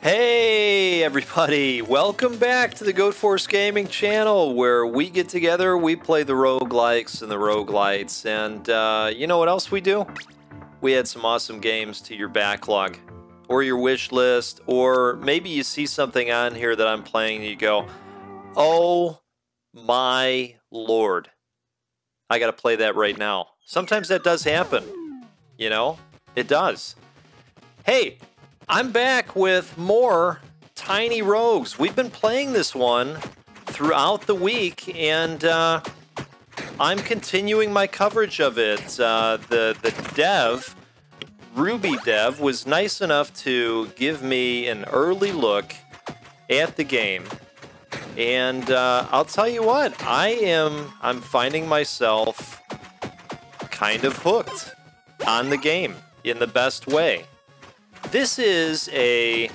Hey everybody, welcome back to the Goat Force Gaming channel where we get together, we play the roguelikes and the roguelites, and you know what else we do? We add some awesome games to your backlog or your wish list, or maybe you see something on here that I'm playing and you go, oh my lord, I gotta play that right now. Sometimes that does happen, you know, it does. Hey, I'm back with more Tiny Rogues. We've been playing this one throughout the week, and I'm continuing my coverage of it. The dev, Ruby dev, was nice enough to give me an early look at the game, and I'll tell you what, I'm finding myself kind of hooked on the game in the best way. This is a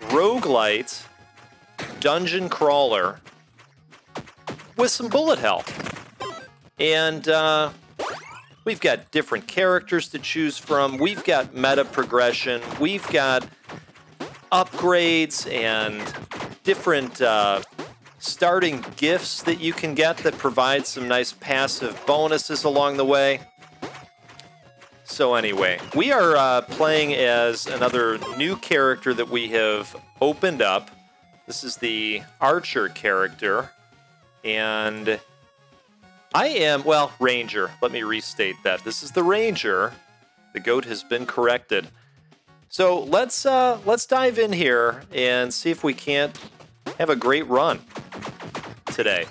roguelite dungeon crawler with some bullet hell. And we've got different characters to choose from. We've got meta progression. We've got upgrades and different starting gifts that you can get that provide some nice passive bonuses along the way. So anyway, we are playing as another new character that we have opened up. This is the archer character, and I am, well, ranger. Let me restate that. This is the ranger. The goat has been corrected. So let's dive in here and see if we can't have a great run today.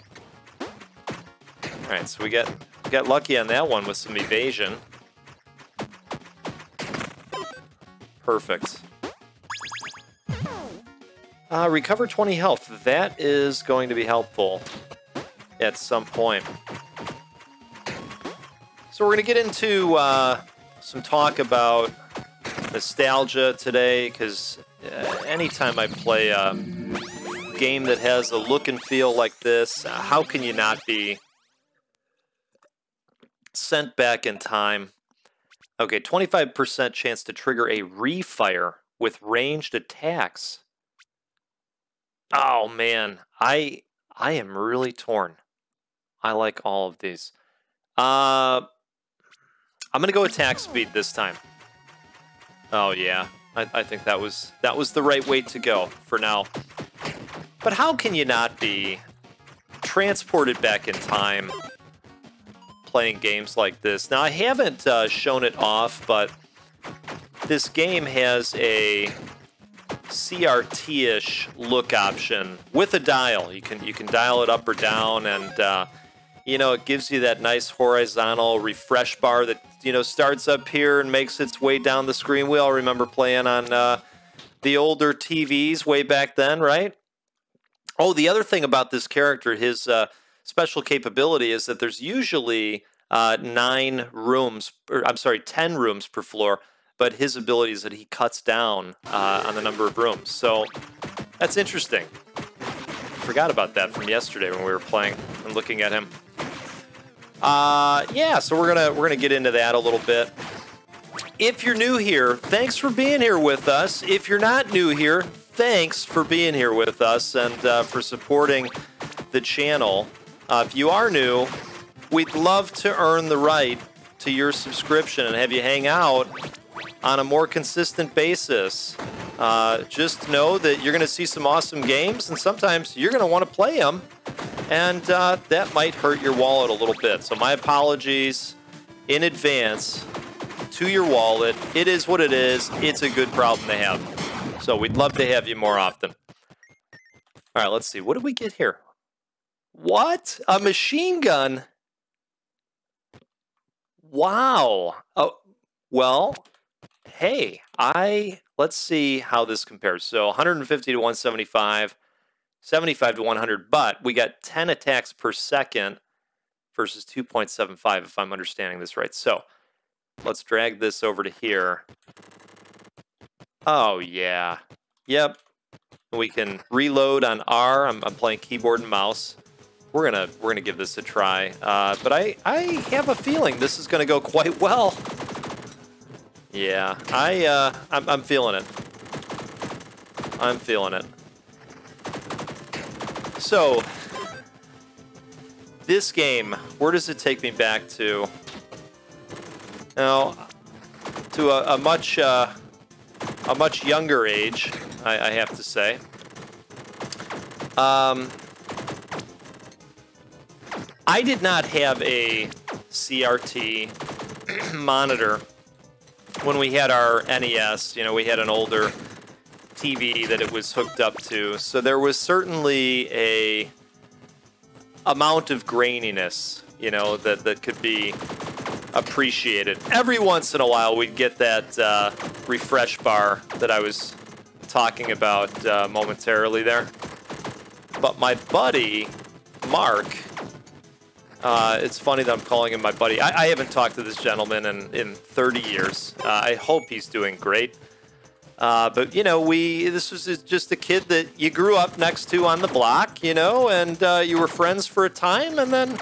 All right, so we got lucky on that one with some evasion. Perfect. Recover 20 health. That is going to be helpful at some point. So we're going to get into some talk about nostalgia today, because anytime I play a game that has a look and feel like this, how can you not be sent back in time? Okay, 25% chance to trigger a refire with ranged attacks. Oh man, I am really torn. I like all of these. I'm gonna go attack speed this time. Oh yeah, I think that was the right way to go for now. But how can you not be transported back in time playing games like this? Now, I haven't shown it off, but this game has a CRT-ish look option with a dial. You can dial it up or down, and you know, it gives you that nice horizontal refresh bar that, you know, starts up here and makes its way down the screen. We all remember playing on the older TVs way back then, right? Oh, the other thing about this character, his special capability is that there's usually 10 rooms per floor, but his ability is that he cuts down on the number of rooms. So that's interesting. Forgot about that from yesterday when we were playing and looking at him. Yeah, so we're gonna get into that a little bit. If you're new here, thanks for being here with us. If you're not new here, thanks for being here with us and for supporting the channel. If you are new, we'd love to earn the right to your subscription and have you hang out on a more consistent basis. Just know that you're going to see some awesome games, and sometimes you're going to want to play them, and that might hurt your wallet a little bit. So my apologies in advance to your wallet. It is what it is. It's a good problem to have. So we'd love to have you more often. All right, let's see. What did we get here? What? A machine gun? Wow. Oh, well, hey, let's see how this compares. So 150 to 175, 75 to 100, but we got 10 attacks per second versus 2.75, if I'm understanding this right. So let's drag this over to here. Oh, yeah. Yep. We can reload on R. I'm playing keyboard and mouse. We're gonna give this a try, but I have a feeling this is gonna go quite well. Yeah, I'm feeling it. I'm feeling it. So, this game, where does it take me back to? Now, to a much younger age, I have to say. I did not have a CRT monitor when we had our NES. You know, we had an older TV that it was hooked up to, so there was certainly a amount of graininess, you know, that could be appreciated. Every once in a while, we'd get that refresh bar that I was talking about momentarily there. But my buddy, Mark, it's funny that I'm calling him my buddy. I haven't talked to this gentleman in 30 years. I hope he's doing great. But, you know, this was just a kid that you grew up next to on the block, you know, and you were friends for a time, and then,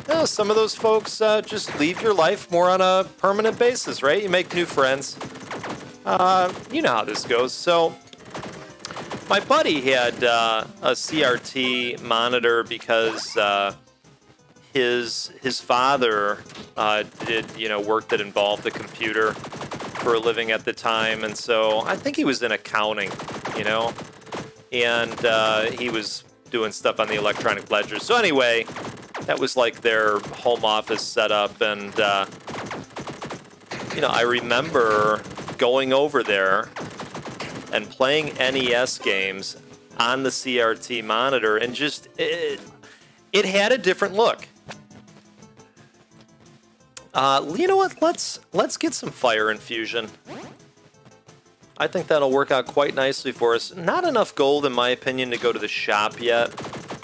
you know, some of those folks just leave your life more on a permanent basis, right? You make new friends. You know how this goes. So, my buddy had a CRT monitor because his father did, you know, work that involved the computer for a living at the time, and so I think he was in accounting, you know, and he was doing stuff on the electronic ledger. So anyway, that was like their home office setup, and you know, I remember going over there and playing NES games on the CRT monitor, and just it had a different look. You know what? Let's get some fire infusion. I think that'll work out quite nicely for us. Not enough gold, in my opinion, to go to the shop yet.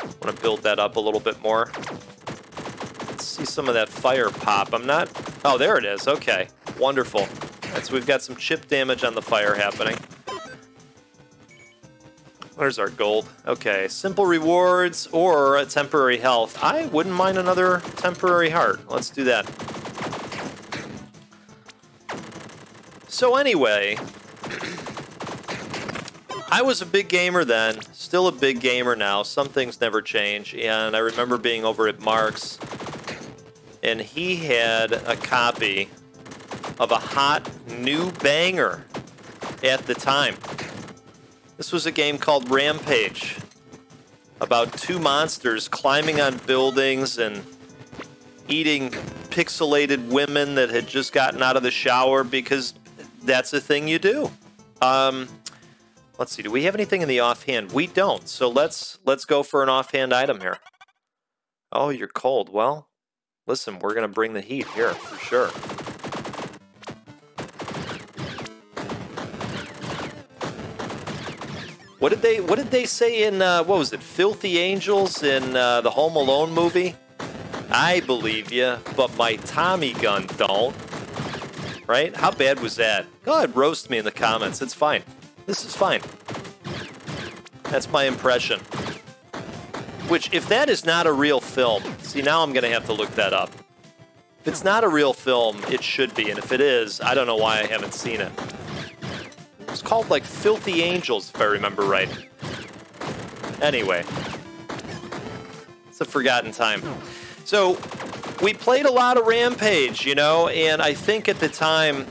I want to build that up a little bit more. Let's see some of that fire pop. I'm not... Oh, there it is. Okay. Wonderful. So we've got some chip damage on the fire happening. Where's our gold? Okay. Simple rewards or a temporary health. I wouldn't mind another temporary heart. Let's do that. So anyway, I was a big gamer then, still a big gamer now. Some things never change. And I remember being over at Mark's, and he had a copy of a hot new banger at the time. This was a game called Rampage, about two monsters climbing on buildings and eating pixelated women that had just gotten out of the shower, because that's a thing you do. Let's see. Do we have anything in the offhand? We don't. So let's go for an offhand item here. Oh, you're cold. Well, listen, we're gonna bring the heat here for sure. What did they say in what was it? Filthy Angels in the Home Alone movie? I believe you, but my Tommy gun don't. Right? How bad was that? Go ahead, roast me in the comments. It's fine. This is fine. That's my impression. Which, if that is not a real film, see, now I'm going to have to look that up. If it's not a real film, it should be. And if it is, I don't know why I haven't seen it. It's called, like, Filthy Angels, if I remember right. Anyway. It's a forgotten time. So, we played a lot of Rampage, you know, and I think at the time,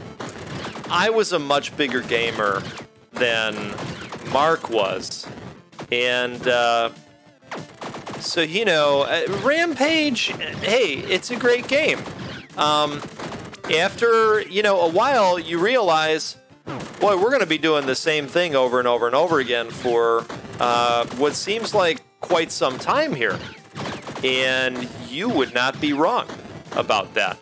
I was a much bigger gamer than Mark was. And, so, you know, Rampage, hey, it's a great game. After, you know, a while, you realize, boy, we're going to be doing the same thing over and over and over again for what seems like quite some time here. And you would not be wrong about that.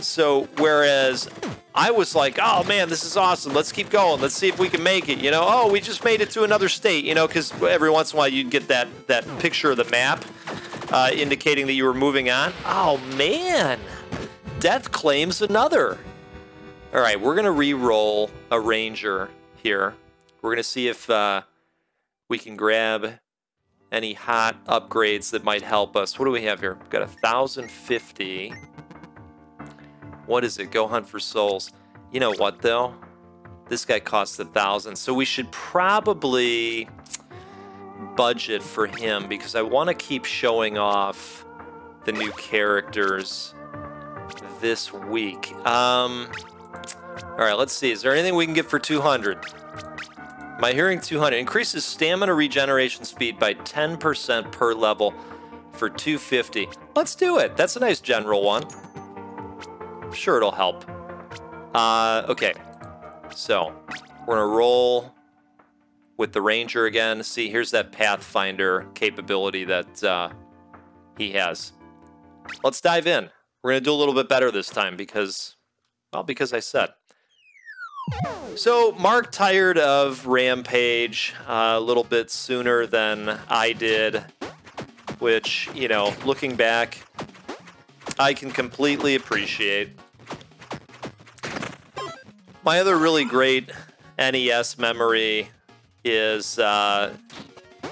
So, whereas I was like, oh man, this is awesome. Let's keep going. Let's see if we can make it. You know, oh, we just made it to another state, you know, because every once in a while you'd get that picture of the map indicating that you were moving on. Oh man, death claims another. All right, we're going to re-roll a ranger here. We're going to see if we can grab any hot upgrades that might help us. What do we have here? We've got 1,050. What is it? Go hunt for souls. You know what, though? This guy costs 1,000, so we should probably budget for him because I want to keep showing off the new characters this week. All right, let's see. Is there anything we can get for 200? My hearing 200 increases stamina regeneration speed by 10% per level for 250. Let's do it. That's a nice general one. I'm sure it'll help. Okay. So, we're going to roll with the Ranger again. See, here's that Pathfinder capability that he has. Let's dive in. We're going to do a little bit better this time because I said. So, Mark tired of Rampage a little bit sooner than I did, which, you know, looking back, I can completely appreciate. My other really great NES memory is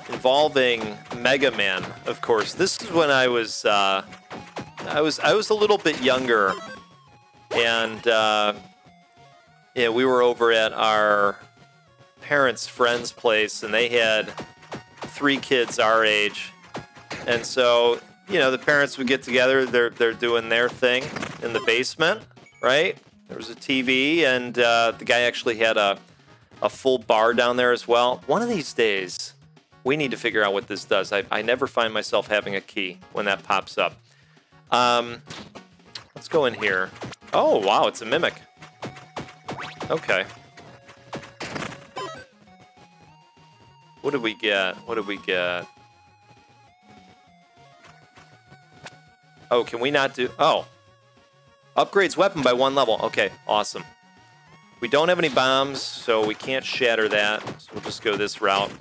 involving Mega Man, of course. This is when I was a little bit younger, and yeah, we were over at our parents' friend's place, and they had 3 kids our age, and so, you know, the parents would get together. They're doing their thing in the basement, right? There was a TV, and the guy actually had a full bar down there as well. One of these days, we need to figure out what this does. I never find myself having a key when that pops up. Let's go in here. Oh, wow, it's a mimic. Okay. What did we get? What did we get? Oh, can we not do... Oh. Upgrades weapon by 1 level. Okay, awesome. We don't have any bombs, so we can't shatter that. So we'll just go this route.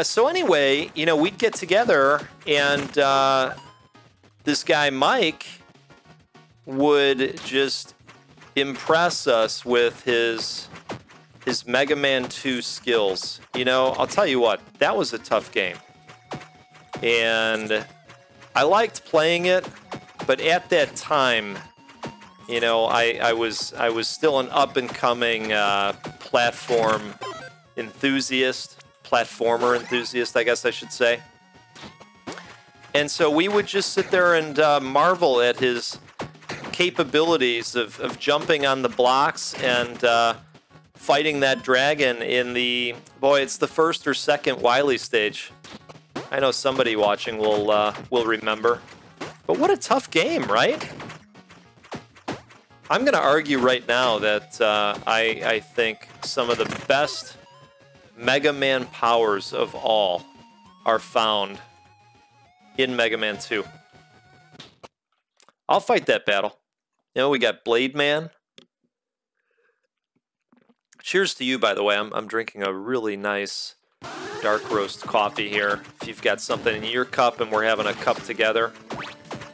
So anyway, you know, we'd get together, and this guy, Mike, would just impress us with his Mega Man 2 skills. You know, I'll tell you what, that was a tough game. And I liked playing it. But at that time, you know, I was still an up-and-coming platformer enthusiast, I guess I should say. And so we would just sit there and marvel at his capabilities of jumping on the blocks and fighting that dragon in the... Boy, it's the first or second Wily stage. I know somebody watching will remember. But what a tough game, right? I'm going to argue right now that I think some of the best Mega Man powers of all are found in Mega Man 2. I'll fight that battle. You know, we got Blade Man. Cheers to you, by the way. I'm drinking a really nice dark roast coffee here. If you've got something in your cup and we're having a cup together...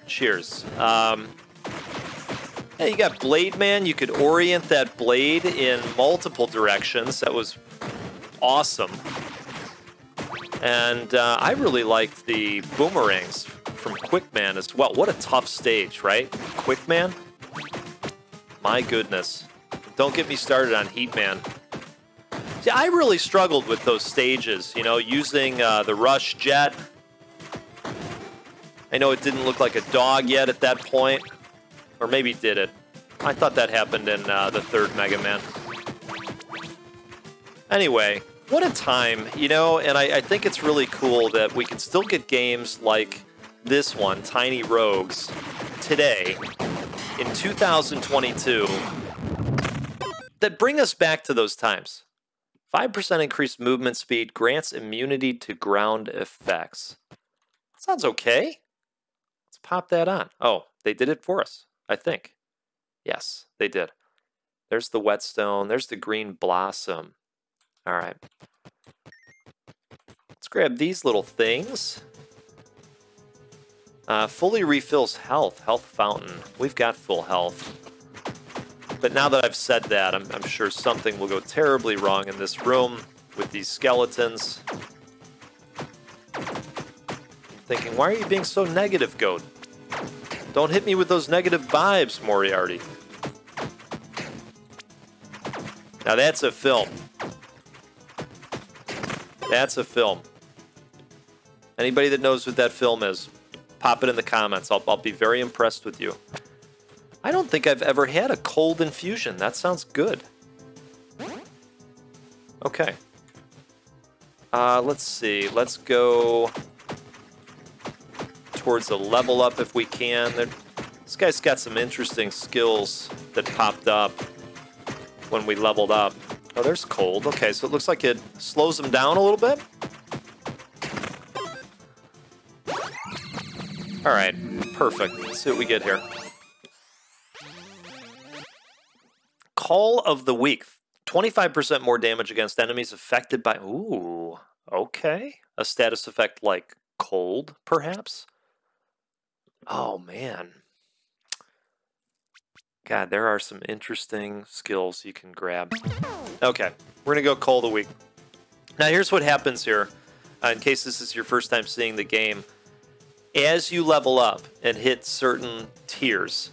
Cheers. Yeah, you got Blade Man. You could orient that blade in multiple directions. That was awesome. And I really liked the boomerangs from Quickman as well. What a tough stage, right? Quickman? My goodness. Don't get me started on Heatman. See, I really struggled with those stages, you know, using the Rush Jet. I know it didn't look like a dog yet at that point. Or maybe did it. I thought that happened in the 3rd Mega Man. Anyway, what a time, you know, and I think it's really cool that we can still get games like this one, Tiny Rogues, today, in 2022, that bring us back to those times. 5% increased movement speed grants immunity to ground effects. Sounds okay. Let's pop that on. Oh, they did it for us, I think. Yes, they did. There's the whetstone. There's the green blossom. All right. Let's grab these little things. Fully refills health. Health fountain. We've got full health. But now that I've said that, I'm sure something will go terribly wrong in this room with these skeletons. Thinking, why are you being so negative, Goat? Don't hit me with those negative vibes, Moriarty. Now that's a film. That's a film. Anybody that knows what that film is, pop it in the comments. I'll be very impressed with you. I don't think I've ever had a cold infusion. That sounds good. Okay. Let's see. Let's go towards the level up if we can. This guy's got some interesting skills that popped up when we leveled up. Oh, there's cold. Okay, so it looks like it slows him down a little bit. All right, perfect. Let's see what we get here. Call of the week. 25% more damage against enemies affected by... Ooh, okay. A status effect like cold, perhaps? Oh, man. God, there are some interesting skills you can grab. Okay, we're going to go Call of the week. Now, here's what happens here. In case this is your first time seeing the game. As you level up and hit certain tiers,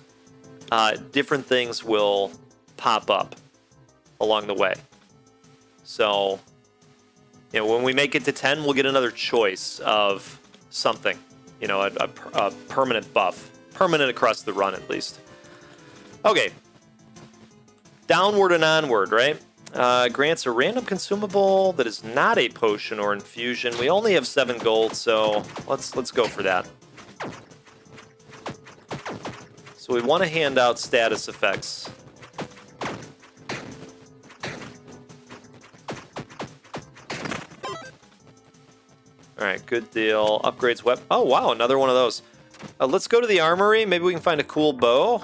different things will pop up along the way. So, you know, when we make it to 10, we'll get another choice of something. You know, a permanent buff. Permanent across the run, at least. Okay. Downward and onward, right? Grants a random consumable that is not a potion or infusion. We only have 7 gold, so let's go for that. So we want to hand out status effects. Alright, good deal. Upgrades weapon. Oh, wow, another one of those. Let's go to the armory. Maybe we can find a cool bow.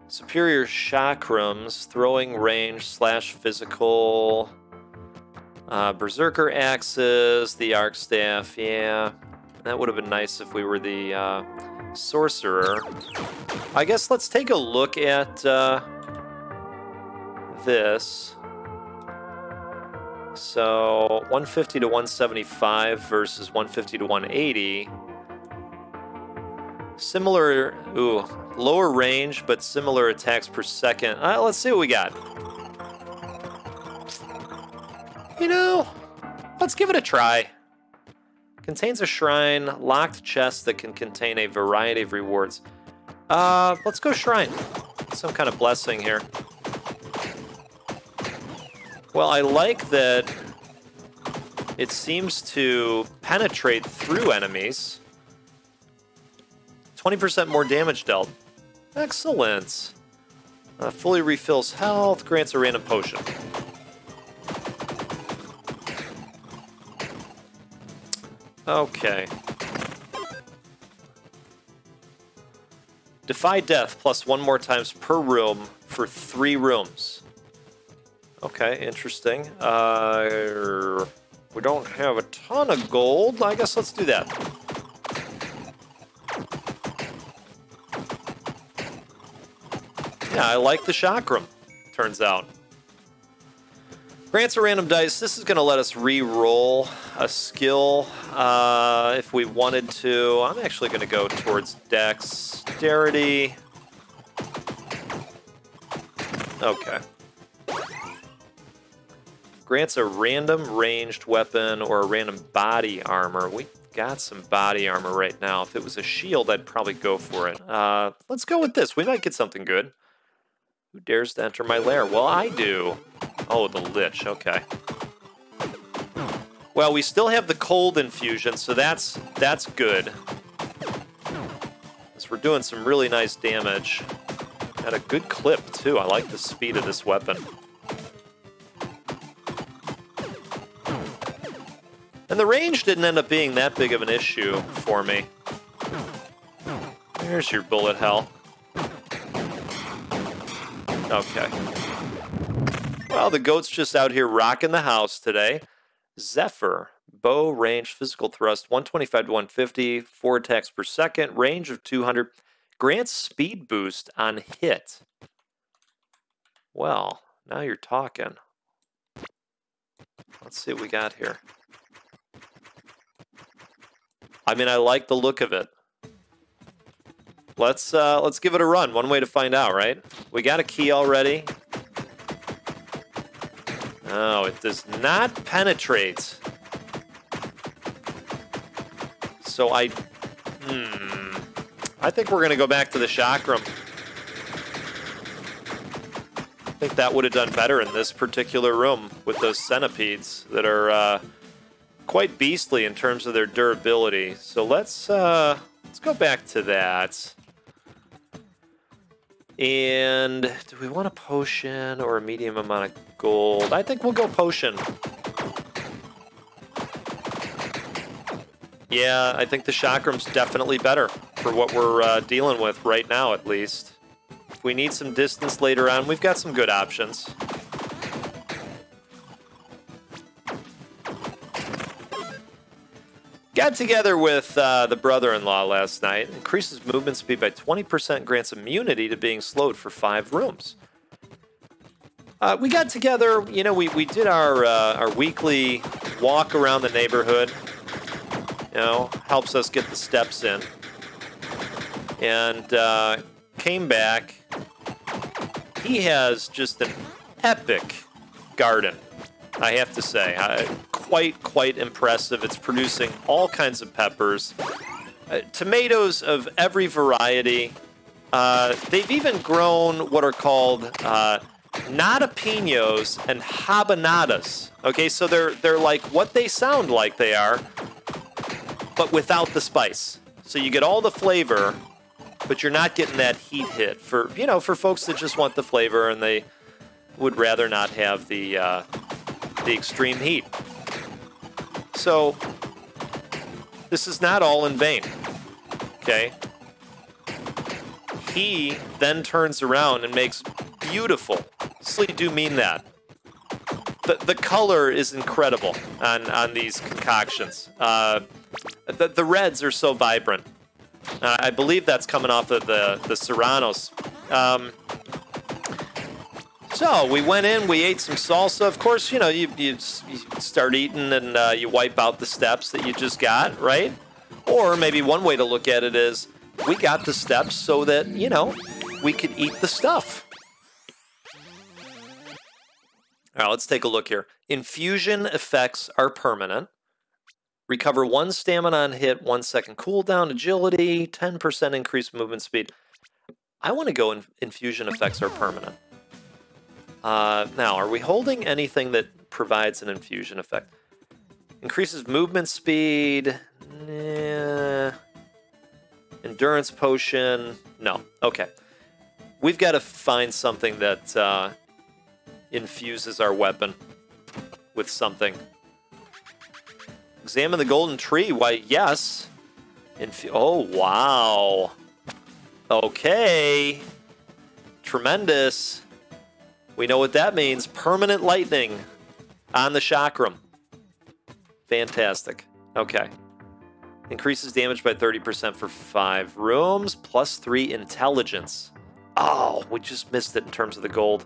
Superior chakrams, throwing range / physical. Berserker axes, the arc staff. Yeah, that would have been nice if we were the sorcerer. I guess let's take a look at this. So 150 to 175 versus 150 to 180. Similar, lower range, but similar attacks per second. Let's see what we got. You know, let's give it a try. Contains a shrine, locked chest that can contain a variety of rewards. Let's go shrine. Some kind of blessing here. Well, I like that it seems to penetrate through enemies. 20% more damage dealt. Excellent. Fully refills health, grants a random potion. Okay. Defy death plus 1 more times per room for 3 rooms. Okay, interesting. We don't have a ton of gold. I guess let's do that. Yeah, I like the chakram, turns out. Grants a random dice. This is going to let us re-roll a skill if we wanted to. I'm actually going to go towards dexterity. Okay. Grants a random ranged weapon or a random body armor. We got some body armor right now. If it was a shield, I'd probably go for it. Let's go with this. We might get something good. Who dares to enter my lair? Well, I do. Oh, the Lich. Okay. Well, we still have the cold infusion, so that's good. Because we're doing some really nice damage. At a good clip, too. I like the speed of this weapon. And the range didn't end up being that big of an issue for me. Here's your bullet hell. Okay. Well, the goat's just out here rocking the house today. Zephyr. Bow, range, physical thrust, 125 to 150, 4 attacks per second, range of 200. Grants speed boost on hit. Well, now you're talking. Let's see what we got here. I mean, I like the look of it. Let's give it a run. One way to find out, right? We got a key already. Oh, it does not penetrate. So I think we're going to go back to the chakram. I think that would have done better in this particular room with those centipedes that are quite beastly in terms of their durability. So let's go back to that. And do we want a potion or a medium amount of gold? I think we'll go potion. Yeah, I think the chakram's definitely better for what we're dealing with right now, at least. If we need some distance later on, we've got some good options. Got together with the brother-in-law last night. Increases movement speed by 20%, grants immunity to being slowed for 5 rooms. We got together, you know, we did our weekly walk around the neighborhood. You know, helps us get the steps in. And came back. He has just an epic garden, I have to say. Quite impressive. It's producing all kinds of peppers. Tomatoes of every variety. They've even grown what are called nadapinos and habanadas. Okay, so they're like what they sound like they are, but without the spice. So you get all the flavor, but you're not getting that heat hit for, you know, for folks that just want the flavor and they would rather not have the extreme heat. So this is not all in vain. Okay? He then turns around and makes beautiful. Honestly, do mean that. The color is incredible on these concoctions. The reds are so vibrant. I believe that's coming off of the Serranos. So we went in, we ate some salsa. Of course, you know, you start eating and you wipe out the steps that you just got, right? Or maybe one way to look at it is we got the steps so that, you know, we could eat the stuff. All right, let's take a look here. Infusion effects are permanent. Recover 1 stamina on hit, 1 second cooldown, agility, 10% increased movement speed. I want to go infusion effects are permanent. Now, are we holding anything that provides an infusion effect? Increases movement speed. Endurance potion. No. Okay. We've got to find something that infuses our weapon with something. Examine the golden tree. Why, yes. Oh, wow. Okay. Tremendous. We know what that means. Permanent lightning on the chakram. Fantastic. Okay. Increases damage by 30% for 5 rooms, plus 3 intelligence. Oh, we just missed it in terms of the gold.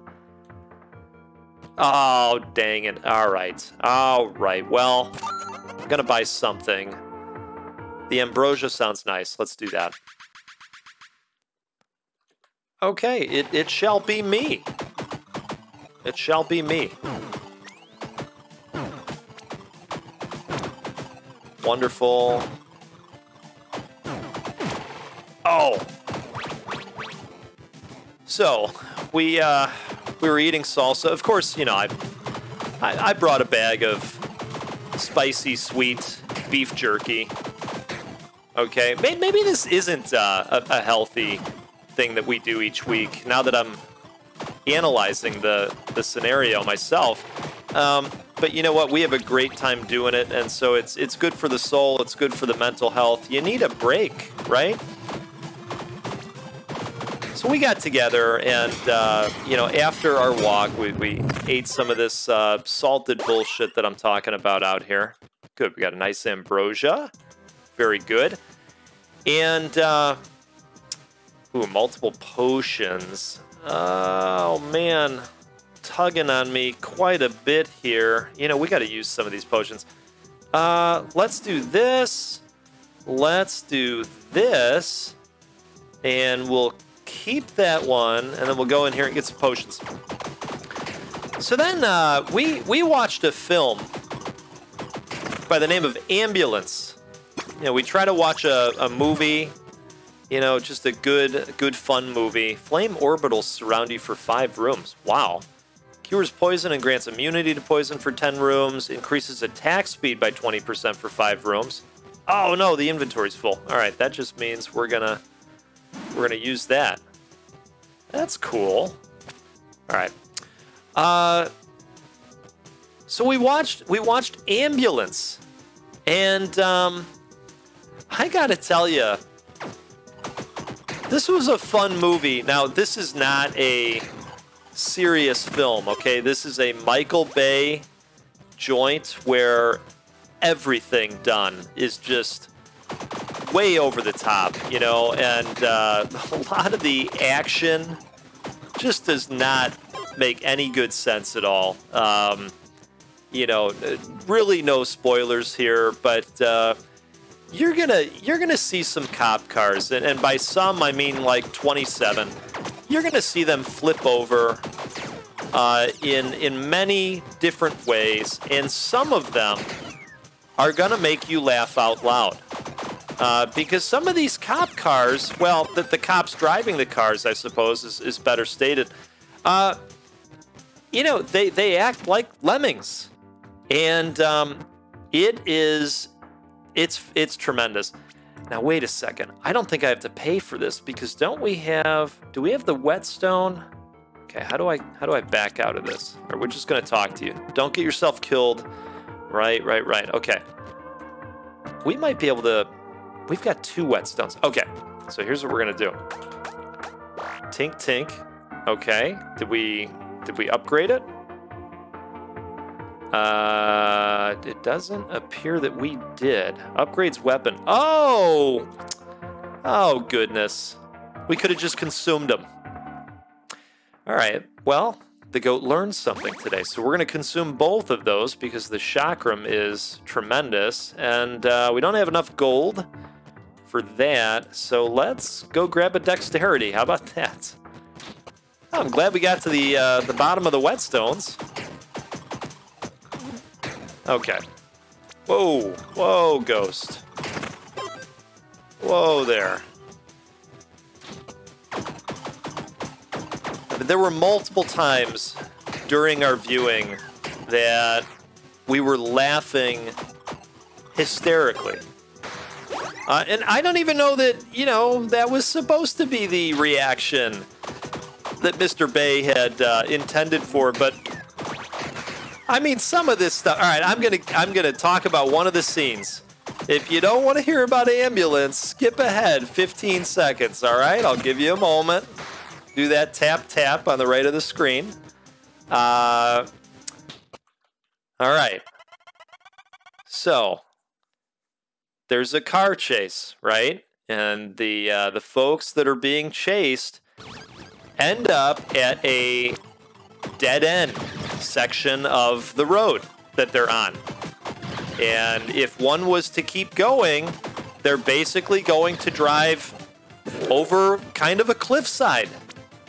Oh, dang it. All right. All right. Well, I'm going to buy something. The ambrosia sounds nice. Let's do that. Okay. It shall be me. It shall be me. Wonderful. Oh. So, we were eating salsa. Of course, you know, I brought a bag of spicy, sweet beef jerky. Okay, maybe this isn't a healthy thing that we do each week, now that I'm analyzing the scenario myself. But you know what? We have a great time doing it, and so it's good for the soul. It's good for the mental health. You need a break, right? So we got together, and you know, after our walk, we ate some of this salted bullshit that I'm talking about out here. Good. We got a nice ambrosia. Very good. And multiple potions. Oh man. Tugging on me quite a bit here. You know, we got to use some of these potions. Let's do this. Let's do this. And we'll keep that one. And then we'll go in here and get some potions. So then we watched a film by the name of Ambulance. You know, we try to watch a movie, you know, just a good fun movie. Flame orbitals surround you for 5 rooms. Wow. Cures poison and grants immunity to poison for 10 rooms. Increases attack speed by 20% for 5 rooms. Oh no, the inventory's full. All right, that just means we're gonna use that. That's cool. All right. So we watched Ambulance, and I gotta tell you, this was a fun movie. Now, this is not a serious film, okay? This is a Michael Bay joint where everything done is just way over the top, you know, and a lot of the action just does not make any good sense at all. You know, really no spoilers here, but you're gonna see some cop cars, and by some I mean like 27. You're gonna see them flip over in many different ways, and some of them are gonna make you laugh out loud. Because some of these cop cars, well, the cops driving the cars, I suppose, is better stated. You know, they act like lemmings, and it's tremendous. Now wait a second. I don't think I have to pay for this because do we have the whetstone? Okay, how do I back out of this? Or we're just gonna talk to you. Don't get yourself killed. Right. Okay. We might be able to. We've got 2 whetstones. Okay, so here's what we're gonna do. Tink tink. Okay. Did we upgrade it? It doesn't appear that we did. Upgrades weapon. Oh goodness. We could have just consumed them. All right. Well, the goat learned something today, so we're going to consume both of those because the chakram is tremendous, and we don't have enough gold for that. So let's go grab a dexterity. How about that? Oh, I'm glad we got to the bottom of the whetstones. Okay. Whoa, ghost. Whoa there. There were multiple times during our viewing that we were laughing hysterically. And I don't even know that, you know, that was supposed to be the reaction that Mr. Bay had intended for, but I mean, some of this stuff. All right, I'm gonna talk about one of the scenes. If you don't want to hear about Ambulance, skip ahead 15 seconds. All right, I'll give you a moment. Do that tap on the right of the screen. All right. So there's a car chase, right? And the folks that are being chased end up at a dead end section of the road that they're on. And if one was to keep going, they're basically going to drive over kind of a cliffside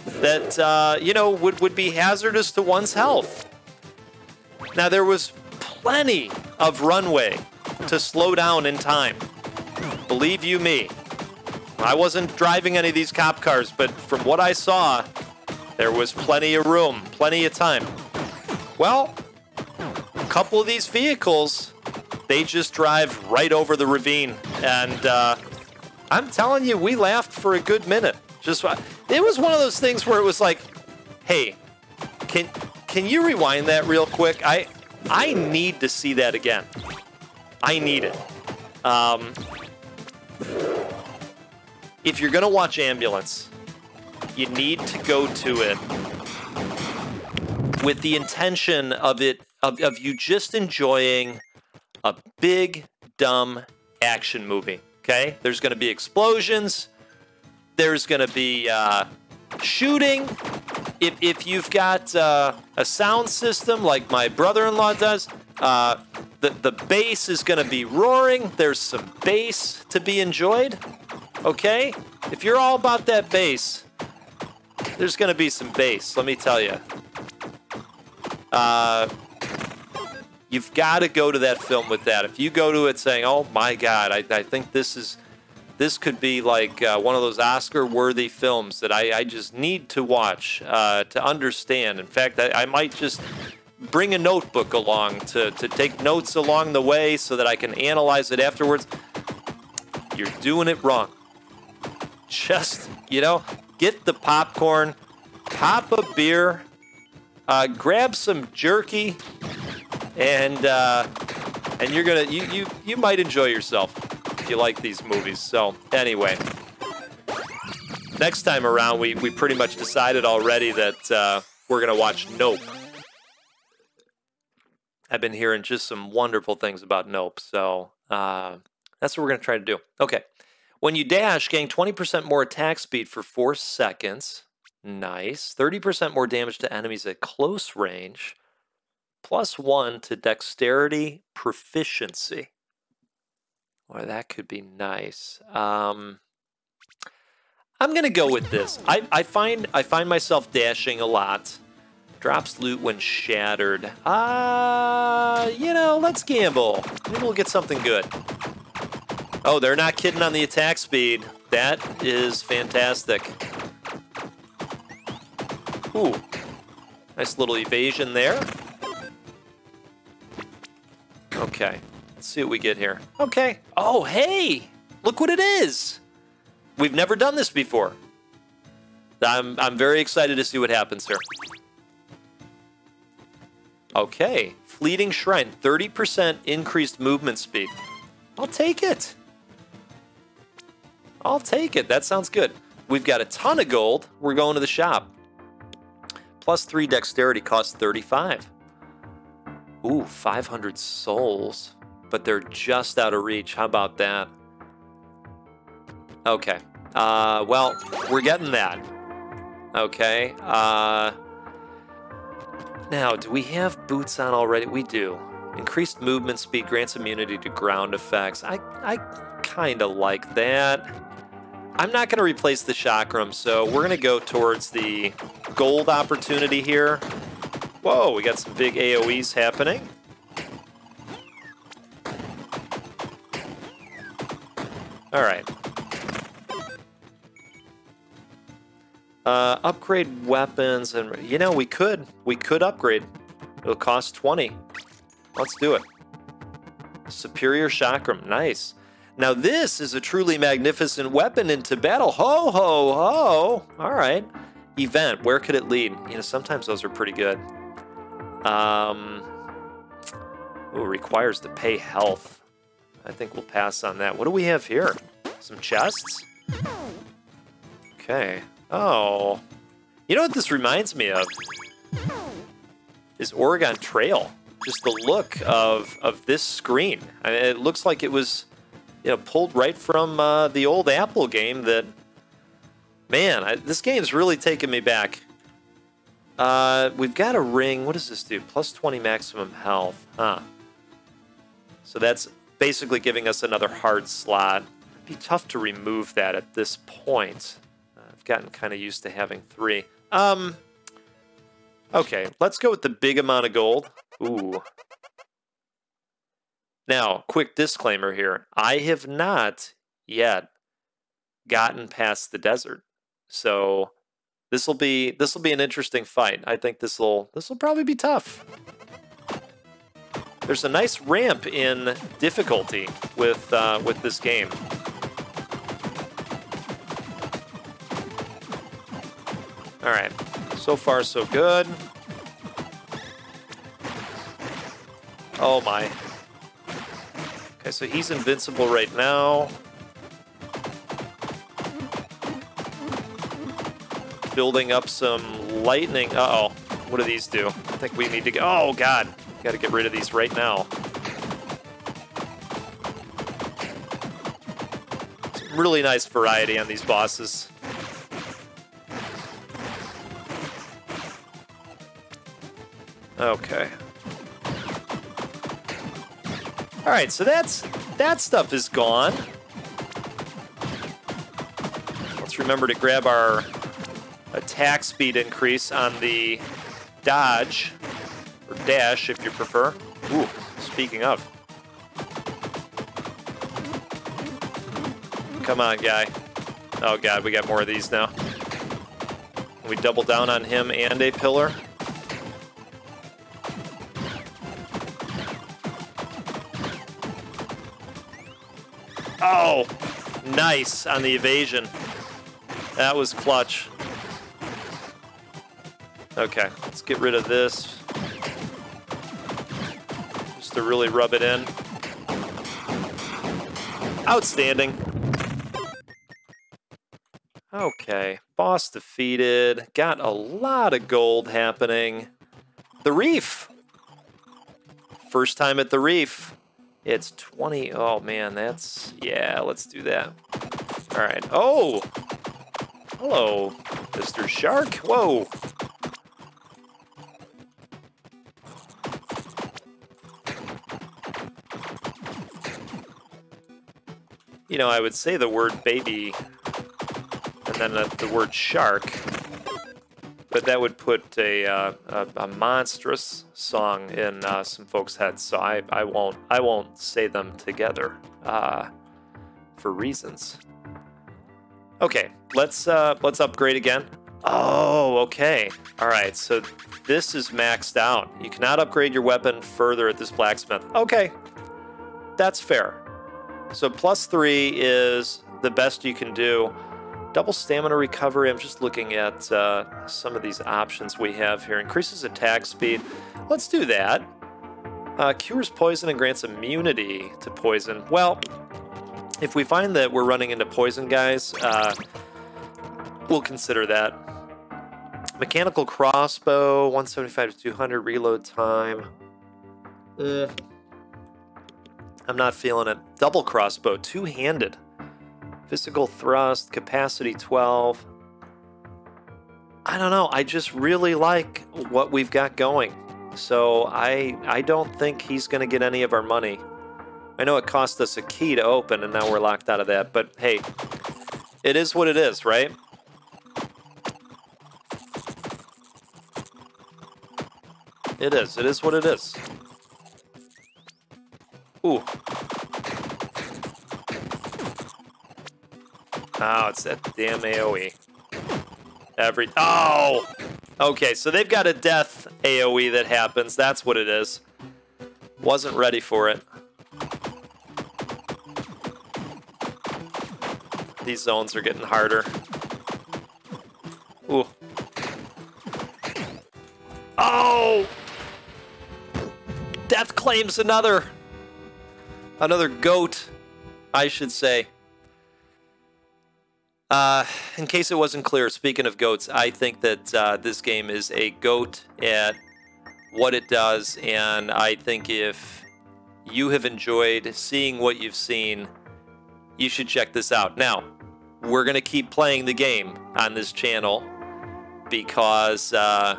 that, you know, would be hazardous to one's health. Now, there was plenty of runway to slow down in time. Believe you me. I wasn't driving any of these cop cars, but from what I saw, there was plenty of room, plenty of time. Well, a couple of these vehicles, they just drive right over the ravine. And I'm telling you, we laughed for a good minute. It was one of those things where it was like, hey, can you rewind that real quick? I need to see that again. I need it. If you're going to watch Ambulance, you need to go to it with the intention of you just enjoying a big, dumb action movie, okay? There's going to be explosions. There's going to be shooting. If you've got a sound system like my brother-in-law does, the bass is going to be roaring. There's some bass to be enjoyed, okay? If you're all about that bass, there's going to be some bass, let me tell you. You've got to go to that film with that. If you go to it saying, "Oh my God, I think this could be like one of those Oscar-worthy films that I just need to watch to understand." In fact, I might just bring a notebook along to take notes along the way so that I can analyze it afterwards. You're doing it wrong. Just, get the popcorn, pop a beer, grab some jerky, and you're gonna you might enjoy yourself if you like these movies. So anyway, next time around, we pretty much decided already that we're gonna watch Nope. I've been hearing just some wonderful things about Nope, so that's what we're gonna try to do. Okay, when you dash, gain 20% more attack speed for 4 seconds. Nice. 30% more damage to enemies at close range. +1 to dexterity proficiency. Boy, that could be nice. I'm gonna go with this. I find myself dashing a lot. Drops loot when shattered. Let's gamble. Maybe we'll get something good. Oh, they're not kidding on the attack speed. That is fantastic. Ooh, nice little evasion there. Okay, let's see what we get here. Okay. Oh, hey, look what it is. We've never done this before. I'm very excited to see what happens here. Okay, Fleeting Shrine, 30% increased movement speed. I'll take it. I'll take it. That sounds good. We've got a ton of gold. We're going to the shop. +3 dexterity costs 35. Ooh, 500 souls. But they're just out of reach. How about that? Okay. Well, we're getting that. Okay. Now, do we have boots on already? We do. Increased movement speed grants immunity to ground effects. I kind of like that. I'm not going to replace the chakram, so we're going to go towards the gold opportunity here. Whoa, we got some big AoEs happening. All right. Upgrade weapons, and we could upgrade. It'll cost 20. Let's do it. Superior chakram, nice. Now this is a truly magnificent weapon into battle. Ho, ho, ho. All right. Event, where could it lead? Sometimes those are pretty good. Ooh, requires to pay health. I think we'll pass on that. What do we have here? Some chests? Okay. Oh. You know what this reminds me of? Is Oregon Trail. Just the look of this screen. I mean, it looks like it was pulled right from the old Apple game that, man, this game's really taken me back. We've got a ring. What does this do? +20 maximum health. Huh. So that's basically giving us another hard slot. It'd be tough to remove that at this point. I've gotten kind of used to having 3. Okay, let's go with the big amount of gold. Ooh. Now, quick disclaimer here. I have not yet gotten past the desert. So this will be an interesting fight. I think this will probably be tough. There's a nice ramp in difficulty with this game. All right, so far so good. Oh my. Okay, so he's invincible right now. Building up some lightning. Uh-oh. What do these do? I think we need to go. Oh, God. Got to get rid of these right now. Some really nice variety on these bosses. Okay. All right, so that stuff is gone. Let's remember to grab our attack speed increase on the dodge. dash if you prefer. Ooh, speaking of. Come on, guy. Oh god, we got more of these now. We double down on him and a pillar. Oh, nice on the evasion. That was clutch. Okay, let's get rid of this. Just to really rub it in. Outstanding. Okay, boss defeated. Got a lot of gold happening. The reef. First time at the reef. It's 20. Oh, man, that's... Yeah, let's do that. All right. Oh! Hello, Mr. Shark. Whoa. You know, I would say the word baby and then the word shark, but that would put a monstrous song in some folks' heads, so I won't say them together for reasons. Okay, let's upgrade again. Oh, okay. All right, so this is maxed out. You cannot upgrade your weapon further at this blacksmith. Okay, that's fair. So +3 is the best you can do. Double stamina recovery. I'm just looking at some of these options we have here. Increases attack speed. Let's do that. Cures poison and grants immunity to poison. Well, if we find that we're running into poison guys, we'll consider that. Mechanical crossbow, 175 to 200 reload time. I'm not feeling it. Double crossbow, two-handed. Physical thrust, capacity 12. I don't know. I just really like what we've got going. So I don't think he's going to get any of our money. I know it cost us a key to open, and now we're locked out of that. But hey, it is what it is, right? It is. It is what it is. Ooh. Oh, it's that damn AoE. Oh! Okay, so they've got a death AoE that happens. That's what it is. Wasn't ready for it. These zones are getting harder. Ooh. Oh! Death claims another goat, I should say. In case it wasn't clear, speaking of goats, I think that this game is a goat at what it does, and I think if you have enjoyed seeing what you've seen, you should check this out. Now, we're going to keep playing the game on this channel because I'm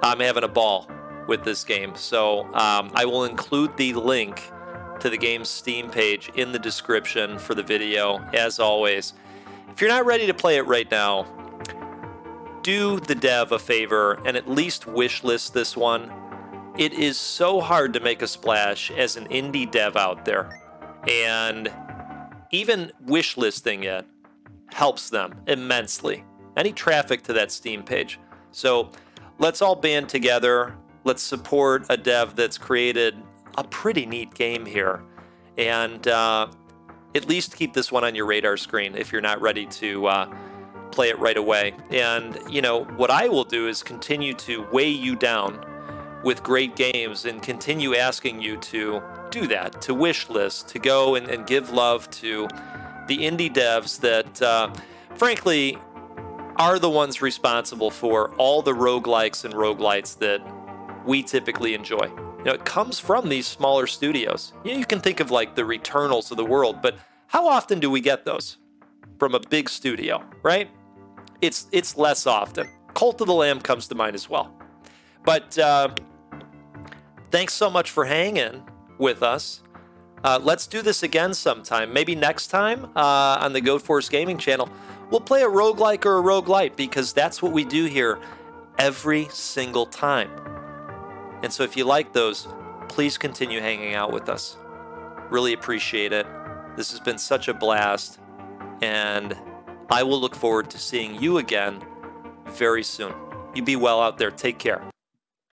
having a ball with this game. So I will include the link to the game's Steam page in the description for the video, as always. If you're not ready to play it right now, do the dev a favor and at least wishlist this one. It is so hard to make a splash as an indie dev out there, and even wishlisting it helps them immensely. Any traffic to that Steam page. So let's all band together. Let's support a dev that's created a pretty neat game here, and at least keep this one on your radar screen if you're not ready to play it right away. And, you know, what I will do is continue to weigh you down with great games and continue asking you to do that, to wish list, to go and give love to the indie devs that, frankly, are the ones responsible for all the roguelikes and roguelites that we typically enjoy. You know, it comes from these smaller studios. You can think of like the Returnals of the world, but how often do we get those from a big studio, right? It's less often. Cult of the Lamb comes to mind as well. But thanks so much for hanging with us. Let's do this again sometime. Maybe next time on the Goat Force Gaming channel, we'll play a roguelike or a roguelite, because that's what we do here every single time. And so if you like those, please continue hanging out with us. Really appreciate it. This has been such a blast, and I will look forward to seeing you again very soon. You be well out there. Take care.